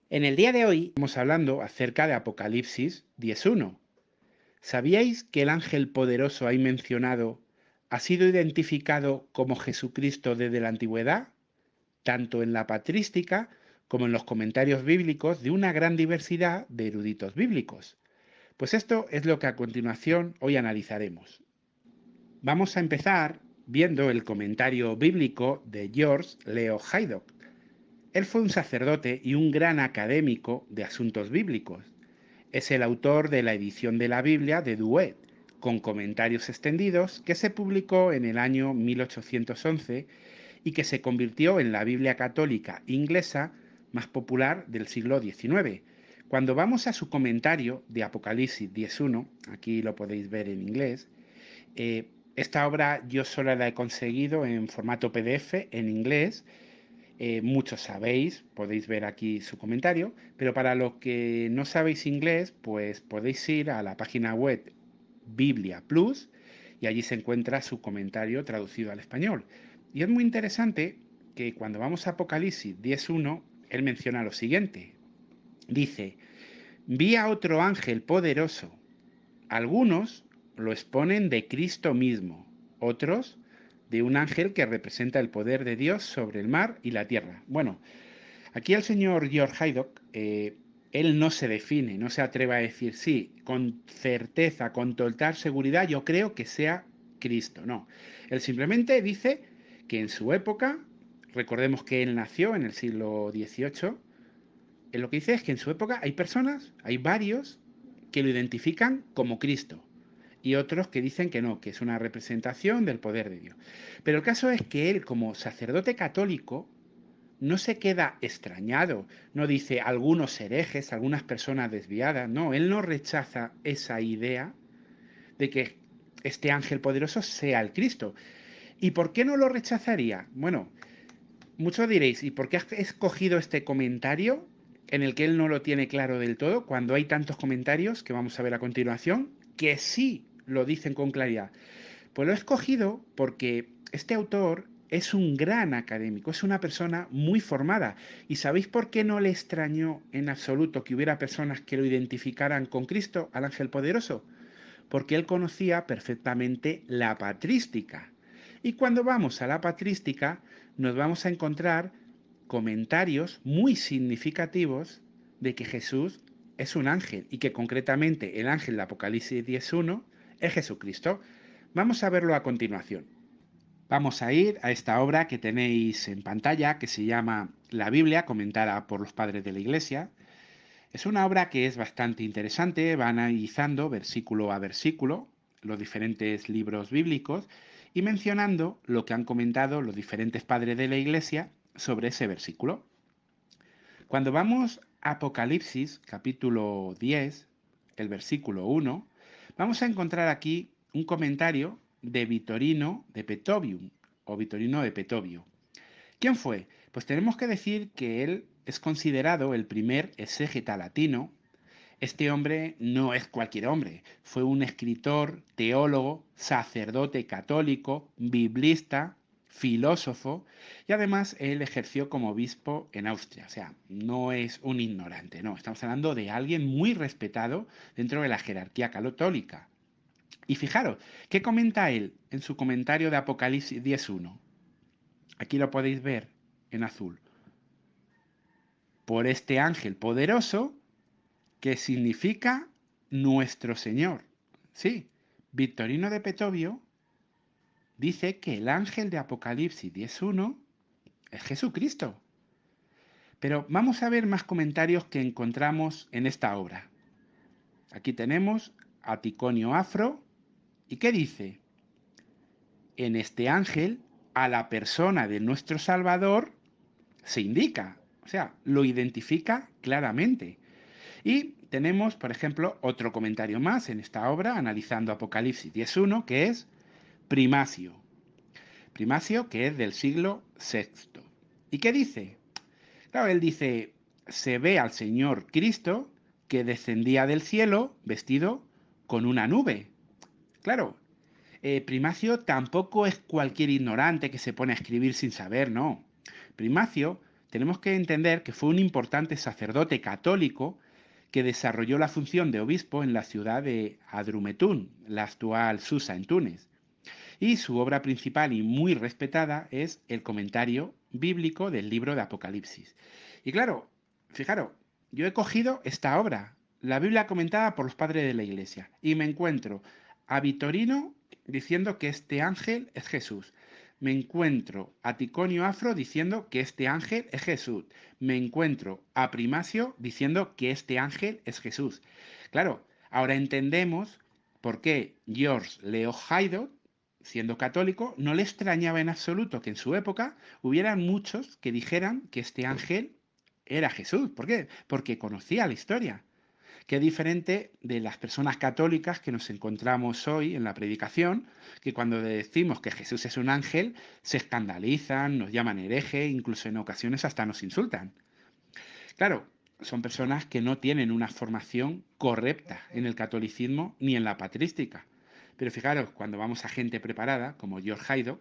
En el día de hoy estamos hablando acerca de Apocalipsis 10.1. ¿Sabíais que el ángel poderoso ahí mencionado ha sido identificado como Jesucristo desde la antigüedad, tanto en la patrística como en los comentarios bíblicos de una gran diversidad de eruditos bíblicos? Pues esto es lo que a continuación hoy analizaremos. Vamos a empezar viendo el comentario bíblico de George Leo Haydock. Él fue un sacerdote y un gran académico de asuntos bíblicos. Es el autor de la edición de la Biblia de Douay, con comentarios extendidos, que se publicó en el año 1811 y que se convirtió en la Biblia católica inglesa más popular del siglo XIX. Cuando vamos a su comentario de Apocalipsis 10.1, aquí lo podéis ver en inglés, esta obra yo solo la he conseguido en formato PDF en inglés. Muchos sabéis, podéis ver aquí su comentario, pero para los que no sabéis inglés, pues podéis ir a la página web Biblia Plus y allí se encuentra su comentario traducido al español. Y es muy interesante que cuando vamos a Apocalipsis 10.1, él menciona lo siguiente. Dice, vi a otro ángel poderoso. Algunos lo exponen de Cristo mismo, otros de un ángel que representa el poder de Dios sobre el mar y la tierra. Bueno, aquí el señor George Haydock, él no se define, no se atreve a decir sí, con certeza, con total seguridad, yo creo que sea Cristo. No, él simplemente dice que en su época, recordemos que él nació en el siglo XVIII, él lo que dice es que en su época hay personas, hay varios, que lo identifican como Cristo y otros que dicen que no, que es una representación del poder de Dios. Pero el caso es que él, como sacerdote católico, no se queda extrañado, no dice algunos herejes, algunas personas desviadas, no, él no rechaza esa idea de que este ángel poderoso sea el Cristo. ¿Y por qué no lo rechazaría? Bueno, muchos diréis, ¿y por qué has escogido este comentario en el que él no lo tiene claro del todo, cuando hay tantos comentarios que vamos a ver a continuación que sí lo dicen con claridad? Pues lo he escogido porque este autor es un gran académico, es una persona muy formada. ¿Y sabéis por qué no le extrañó en absoluto que hubiera personas que lo identificaran con Cristo, al ángel poderoso? Porque él conocía perfectamente la patrística. Y cuando vamos a la patrística, nos vamos a encontrar comentarios muy significativos de que Jesús es un ángel y que concretamente el ángel de Apocalipsis 10.1 es Jesucristo. Vamos a verlo a continuación. Vamos a ir a esta obra que tenéis en pantalla, que se llama La Biblia, comentada por los padres de la Iglesia. Es una obra que es bastante interesante, va analizando versículo a versículo los diferentes libros bíblicos y mencionando lo que han comentado los diferentes padres de la Iglesia sobre ese versículo. Cuando vamos a Apocalipsis, capítulo 10, el versículo 1, vamos a encontrar aquí un comentario de Vitorino de Petobium, o Vitorino de Petovio. ¿Quién fue? Pues tenemos que decir que él es considerado el primer exégeta latino. Este hombre no es cualquier hombre, fue un escritor, teólogo, sacerdote católico, biblista, filósofo y además él ejerció como obispo en Austria. O sea, no es un ignorante, no, estamos hablando de alguien muy respetado dentro de la jerarquía católica. Y fijaros, ¿qué comenta él en su comentario de Apocalipsis 10.1? Aquí lo podéis ver en azul. Por este ángel poderoso que significa nuestro Señor. Sí, Victorino de Petovio dice que el ángel de Apocalipsis 10.1 es Jesucristo. Pero vamos a ver más comentarios que encontramos en esta obra. Aquí tenemos a Ticonio Afro. ¿Y qué dice? En este ángel, a la persona de nuestro Salvador se indica, o sea, lo identifica claramente. Y tenemos, por ejemplo, otro comentario más en esta obra, analizando Apocalipsis 10.1, que es Primacio. Primacio, que es del siglo VI. ¿Y qué dice? Claro, él dice, se ve al Señor Cristo que descendía del cielo vestido con una nube. Claro, Primacio tampoco es cualquier ignorante que se pone a escribir sin saber, no. Primacio tenemos que entender que fue un importante sacerdote católico que desarrolló la función de obispo en la ciudad de Adrumetún, la actual Susa, en Túnez. Y su obra principal y muy respetada es el comentario bíblico del libro de Apocalipsis. Y claro, fijaros, yo he cogido esta obra, la Biblia comentada por los padres de la Iglesia, y me encuentro a Vitorino diciendo que este ángel es Jesús. Me encuentro a Ticonio Afro diciendo que este ángel es Jesús. Me encuentro a Primasio diciendo que este ángel es Jesús. Claro, ahora entendemos por qué George Leo Haydock, siendo católico, no le extrañaba en absoluto que en su época hubiera muchos que dijeran que este ángel era Jesús. ¿Por qué? Porque conocía la historia. Qué diferente de las personas católicas que nos encontramos hoy en la predicación, que cuando decimos que Jesús es un ángel, se escandalizan, nos llaman hereje, incluso en ocasiones hasta nos insultan. Claro, son personas que no tienen una formación correcta en el catolicismo ni en la patrística. Pero fijaros, cuando vamos a gente preparada, como George Haydock,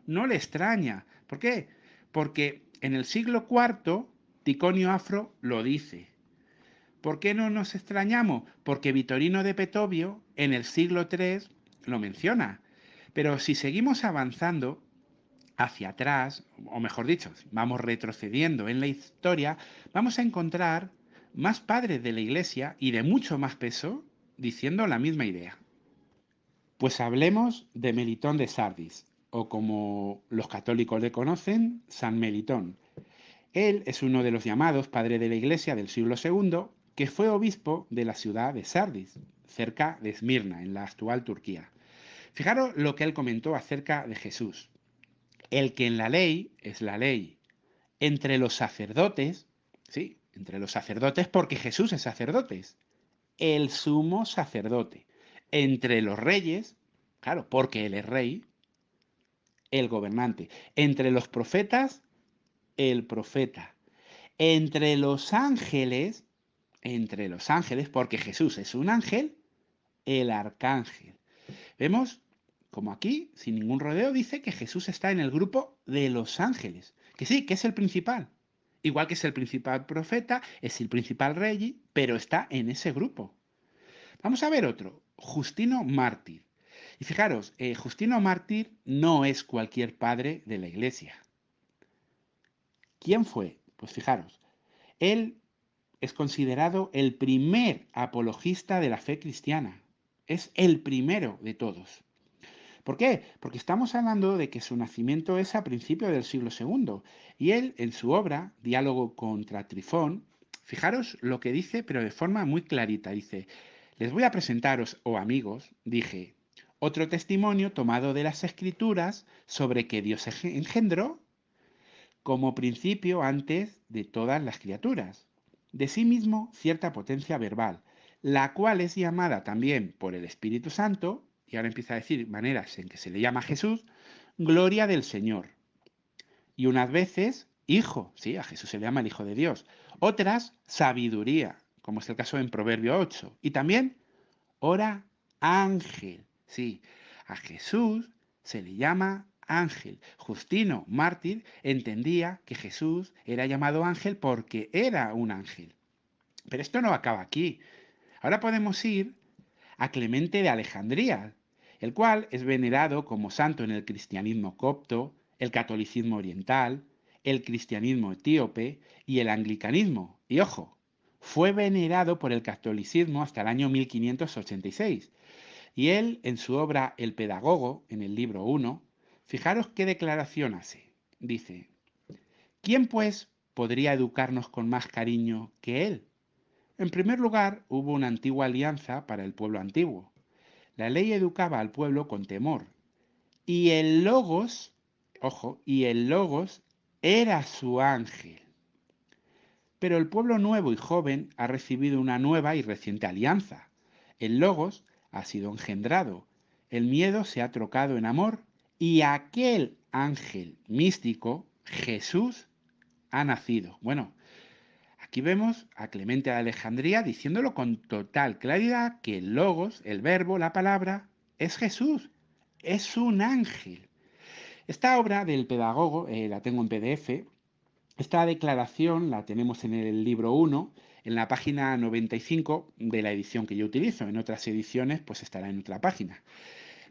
no le extraña. ¿Por qué? Porque en el siglo IV, Ticonio Afro lo dice. ¿Por qué no nos extrañamos? Porque Vitorino de Petovio en el siglo III lo menciona. Pero si seguimos avanzando hacia atrás, o mejor dicho, vamos retrocediendo en la historia, vamos a encontrar más padres de la Iglesia y de mucho más peso diciendo la misma idea. Pues hablemos de Melitón de Sardis, o como los católicos le conocen, San Melitón. Él es uno de los llamados padres de la Iglesia del siglo II, que fue obispo de la ciudad de Sardis, cerca de Esmirna, en la actual Turquía. Fijaros lo que él comentó acerca de Jesús. El que en la ley es la ley. Entre los sacerdotes, sí, entre los sacerdotes porque Jesús es sacerdote, el sumo sacerdote. Entre los reyes, claro, porque él es rey, el gobernante. Entre los profetas, el profeta. Entre los ángeles, porque Jesús es un ángel, el arcángel. Vemos como aquí, sin ningún rodeo, dice que Jesús está en el grupo de los ángeles. Que sí, que es el principal. Igual que es el principal profeta, es el principal rey, pero está en ese grupo. Vamos a ver otro, Justino Mártir. Y fijaros, Justino Mártir no es cualquier padre de la iglesia. ¿Quién fue? Pues fijaros, él es considerado el primer apologista de la fe cristiana. Es el primero de todos. ¿Por qué? Porque estamos hablando de que su nacimiento es a principios del siglo II y él en su obra, Diálogo contra Trifón, fijaros lo que dice, pero de forma muy clarita, dice, les voy a presentaros, oh amigos, dije, otro testimonio tomado de las Escrituras sobre que Dios engendró como principio antes de todas las criaturas, de sí mismo cierta potencia verbal, la cual es llamada también por el Espíritu Santo, y ahora empieza a decir maneras en que se le llama Jesús, gloria del Señor. Y unas veces, hijo, sí, a Jesús se le llama el Hijo de Dios. Otras, sabiduría, como es el caso en Proverbio 8. Y también, ora ángel, sí, a Jesús se le llama ángel. Justino, mártir, entendía que Jesús era llamado ángel porque era un ángel. Pero esto no acaba aquí. Ahora podemos ir a Clemente de Alejandría, el cual es venerado como santo en el cristianismo copto, el catolicismo oriental, el cristianismo etíope y el anglicanismo. Y ojo, fue venerado por el catolicismo hasta el año 1586. Y él, en su obra El Pedagogo, en el libro 1, fijaros qué declaración hace. Dice, ¿quién pues podría educarnos con más cariño que él? En primer lugar, hubo una antigua alianza para el pueblo antiguo. La ley educaba al pueblo con temor. Y el Logos, ojo, y el Logos era su ángel. Pero el pueblo nuevo y joven ha recibido una nueva y reciente alianza. El Logos ha sido engendrado, el miedo se ha trocado en amor y aquel ángel místico, Jesús, ha nacido. Bueno, aquí vemos a Clemente de Alejandría diciéndolo con total claridad que el Logos, el verbo, la palabra, es Jesús, es un ángel. Esta obra del pedagogo la tengo en PDF Esta declaración la tenemos en el libro 1, en la página 95 de la edición que yo utilizo. En otras ediciones, pues estará en otra página.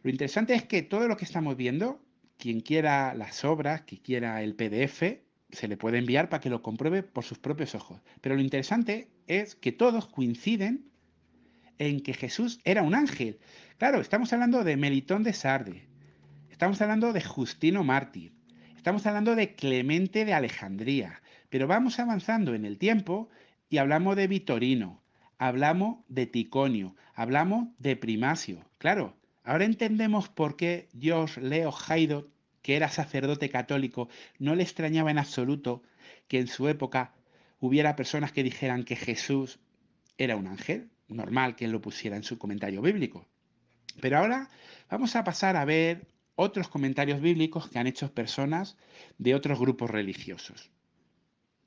Lo interesante es que todo lo que estamos viendo, quien quiera las obras, quien quiera el PDF, se le puede enviar para que lo compruebe por sus propios ojos. Pero lo interesante es que todos coinciden en que Jesús era un ángel. Claro, estamos hablando de Melitón de Sardes, estamos hablando de Justino Mártir, estamos hablando de Clemente de Alejandría, pero vamos avanzando en el tiempo y hablamos de Vitorino, hablamos de Ticonio, hablamos de Primasio. Claro, ahora entendemos por qué George Leo Haydn, que era sacerdote católico, no le extrañaba en absoluto que en su época hubiera personas que dijeran que Jesús era un ángel. Normal que él lo pusiera en su comentario bíblico. Pero ahora vamos a pasar a ver otros comentarios bíblicos que han hecho personas de otros grupos religiosos.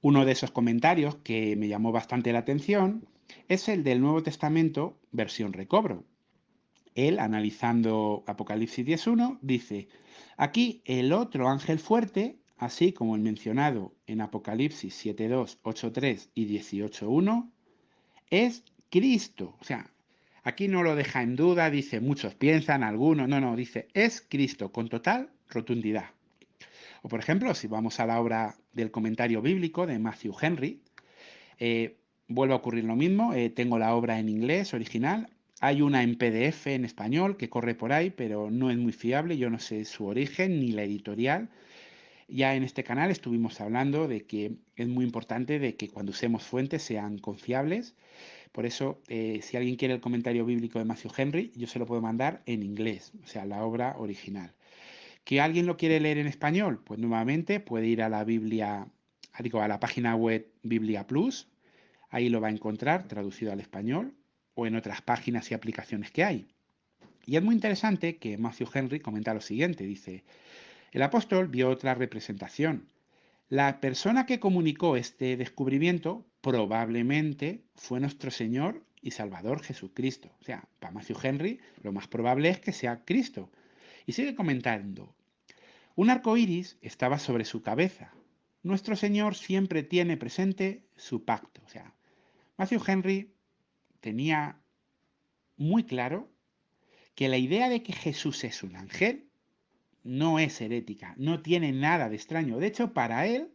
Uno de esos comentarios que me llamó bastante la atención es el del Nuevo Testamento, versión recobro. Él, analizando Apocalipsis 10.1, dice, aquí el otro ángel fuerte, así como el mencionado en Apocalipsis 7.2, 8.3 y 18.1, es Cristo. O sea, aquí no lo deja en duda, dice muchos piensan, algunos, no, dice es Cristo con total rotundidad. O por ejemplo, si vamos a la obra del comentario bíblico de Matthew Henry, vuelve a ocurrir lo mismo, tengo la obra en inglés original, hay una en PDF en español que corre por ahí, pero no es muy fiable, yo no sé su origen ni la editorial. Ya en este canal estuvimos hablando de que es muy importante de que cuando usemos fuentes sean confiables. Por eso, si alguien quiere el comentario bíblico de Matthew Henry, yo se lo puedo mandar en inglés, o sea, la obra original. ¿Que alguien lo quiere leer en español? Pues nuevamente puede ir a la Biblia, digo, a la página web Biblia Plus, ahí lo va a encontrar traducido al español o en otras páginas y aplicaciones que hay. Y es muy interesante que Matthew Henry comenta lo siguiente, dice, el apóstol vio otra representación. La persona que comunicó este descubrimiento probablemente fue nuestro Señor y Salvador Jesucristo. O sea, para Matthew Henry lo más probable es que sea Cristo. Y sigue comentando, un arco iris estaba sobre su cabeza. Nuestro Señor siempre tiene presente su pacto. O sea, Matthew Henry tenía muy claro que la idea de que Jesús es un ángel no es herética, no tiene nada de extraño. De hecho, para él,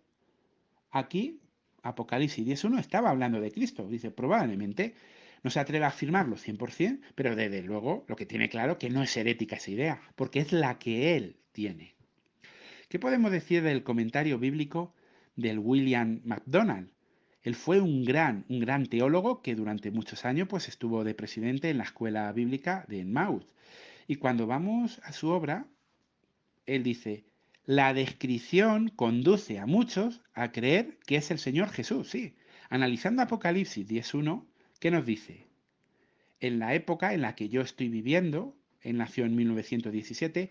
aquí, Apocalipsis 10.1 estaba hablando de Cristo. Dice, probablemente, no se atreve a afirmarlo 100%, pero desde luego lo que tiene claro que no es herética esa idea, porque es la que él tiene. ¿Qué podemos decir del comentario bíblico del William MacDonald? Él fue un gran teólogo que durante muchos años pues, estuvo de presidente en la escuela bíblica de Enmouth. Y cuando vamos a su obra, él dice, la descripción conduce a muchos a creer que es el Señor Jesús. Sí, analizando Apocalipsis 10.1, ¿qué nos dice? En la época en la que yo estoy viviendo, él nació en 1917,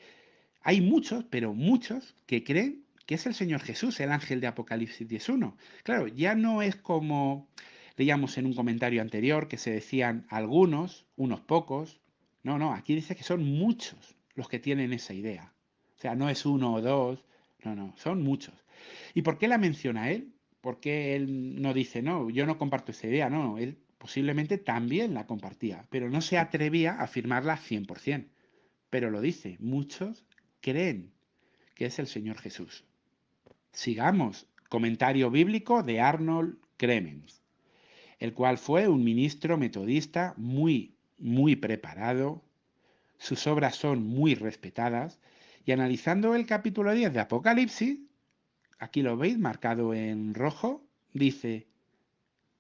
hay muchos, pero muchos, que creen que es el Señor Jesús, el ángel de Apocalipsis 10.1. Claro, ya no es como leíamos en un comentario anterior que se decían algunos, unos pocos. No, aquí dice que son muchos los que tienen esa idea. O sea, no es uno o dos, no, son muchos. ¿Y por qué la menciona él? ¿Por qué él no dice, no, yo no comparto esa idea? No, él posiblemente también la compartía, pero no se atrevía a afirmarla 100%. Pero lo dice, muchos creen que es el Señor Jesús. Sigamos. Comentario bíblico de Arnold Cremens, el cual fue un ministro metodista muy preparado. Sus obras son muy respetadas. Y analizando el capítulo 10 de Apocalipsis, aquí lo veis marcado en rojo, dice,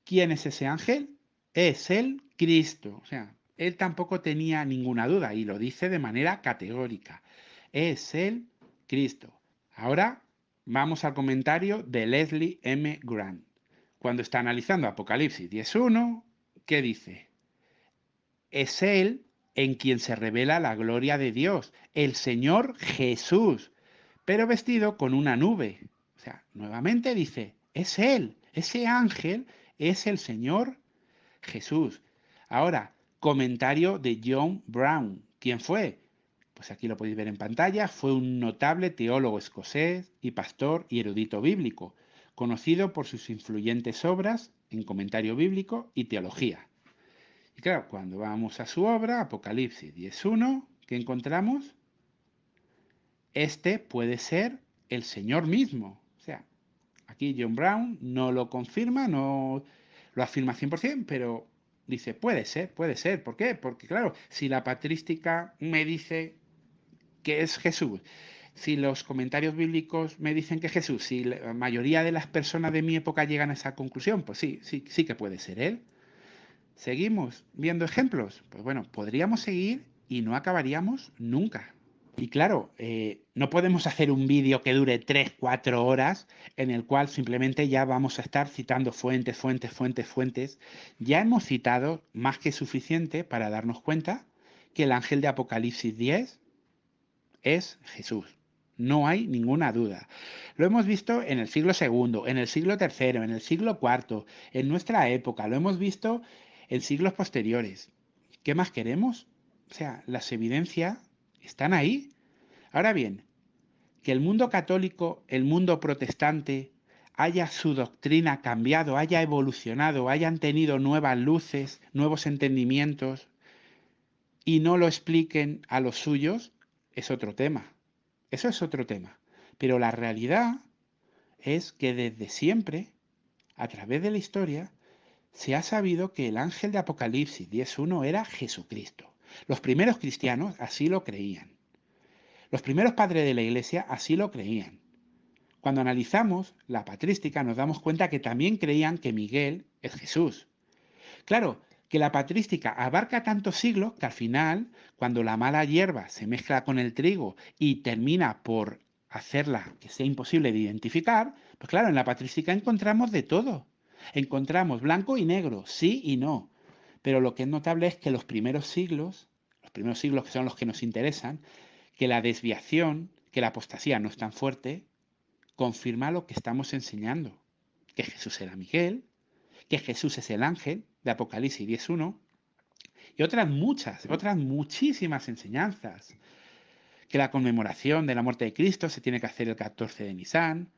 ¿quién es ese ángel? Es el Cristo. O sea, él tampoco tenía ninguna duda y lo dice de manera categórica. Es el Cristo. Ahora vamos al comentario de Leslie M. Grant. Cuando está analizando Apocalipsis 10.1, ¿qué dice? Es Él en quien se revela la gloria de Dios, el Señor Jesús, pero vestido con una nube. O sea, nuevamente dice, es Él, ese ángel es el Señor Jesús. Ahora, comentario de John Brown. ¿Quién fue? Pues aquí lo podéis ver en pantalla. Fue un notable teólogo escocés y pastor y erudito bíblico. conocido por sus influyentes obras en comentario bíblico y teología. Y claro, cuando vamos a su obra, Apocalipsis 10.1, ¿qué encontramos? Este puede ser el Señor mismo. O sea, aquí John Brown no lo confirma, no lo afirma 100%, pero dice, puede ser, puede ser. ¿Por qué? Porque claro, si la patrística me dice que es Jesús, si los comentarios bíblicos me dicen que es Jesús, si la mayoría de las personas de mi época llegan a esa conclusión, pues sí, sí, sí que puede ser él. ¿Seguimos viendo ejemplos? Pues bueno, podríamos seguir y no acabaríamos nunca. Y claro, no podemos hacer un vídeo que dure 3, 4 horas en el cual simplemente ya vamos a estar citando fuentes, fuentes, fuentes, fuentes. Ya hemos citado más que suficiente para darnos cuenta que el ángel de Apocalipsis 10 es Jesús. No hay ninguna duda. Lo hemos visto en el siglo II, en el siglo III, en el siglo IV, en nuestra época. Lo hemos visto en siglos posteriores. ¿Qué más queremos? O sea, las evidencias están ahí. Ahora bien, que el mundo católico, el mundo protestante, haya su doctrina cambiado, haya evolucionado, hayan tenido nuevas luces, nuevos entendimientos y no lo expliquen a los suyos, es otro tema. Eso es otro tema. Pero la realidad es que desde siempre, a través de la historia, se ha sabido que el ángel de Apocalipsis 10.1 era Jesucristo. Los primeros cristianos así lo creían. Los primeros padres de la Iglesia así lo creían. Cuando analizamos la patrística nos damos cuenta que también creían que Miguel es Jesús. Claro, que la patrística abarca tantos siglos que al final, cuando la mala hierba se mezcla con el trigo y termina por hacerla que sea imposible de identificar, pues claro, en la patrística encontramos de todo. Encontramos blanco y negro, sí y no. Pero lo que es notable es que los primeros siglos que son los que nos interesan, que la desviación, que la apostasía no es tan fuerte, confirma lo que estamos enseñando, que Jesús era Miguel, que Jesús es el ángel de Apocalipsis 10.1 y otras muchas, otras muchísimas enseñanzas, que la conmemoración de la muerte de Cristo se tiene que hacer el 14 de Nisan,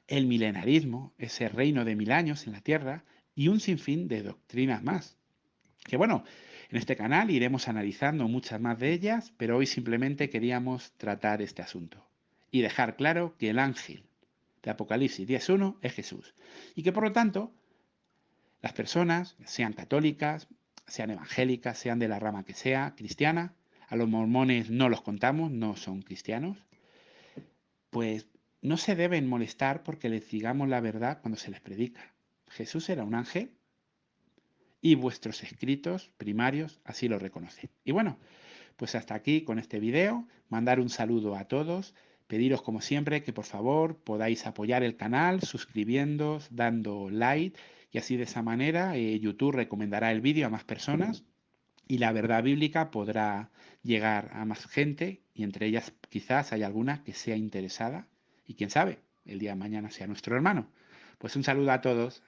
el milenarismo, ese reino de 1000 años en la tierra y un sinfín de doctrinas más. Que bueno, en este canal iremos analizando muchas más de ellas, pero hoy simplemente queríamos tratar este asunto y dejar claro que el ángel de Apocalipsis 10.1 es Jesús y que por lo tanto las personas, sean católicas, sean evangélicas, sean de la rama que sea, cristiana, a los mormones no los contamos, no son cristianos, pues no se deben molestar porque les digamos la verdad cuando se les predica. Jesús era un ángel y vuestros escritos primarios así lo reconocen. Y bueno, pues hasta aquí con este video, mandar un saludo a todos, pediros como siempre que por favor podáis apoyar el canal suscribiéndoos, dando like y así de esa manera YouTube recomendará el vídeo a más personas y la verdad bíblica podrá llegar a más gente y entre ellas quizás hay alguna que sea interesada y quién sabe, el día de mañana sea nuestro hermano. Pues un saludo a todos.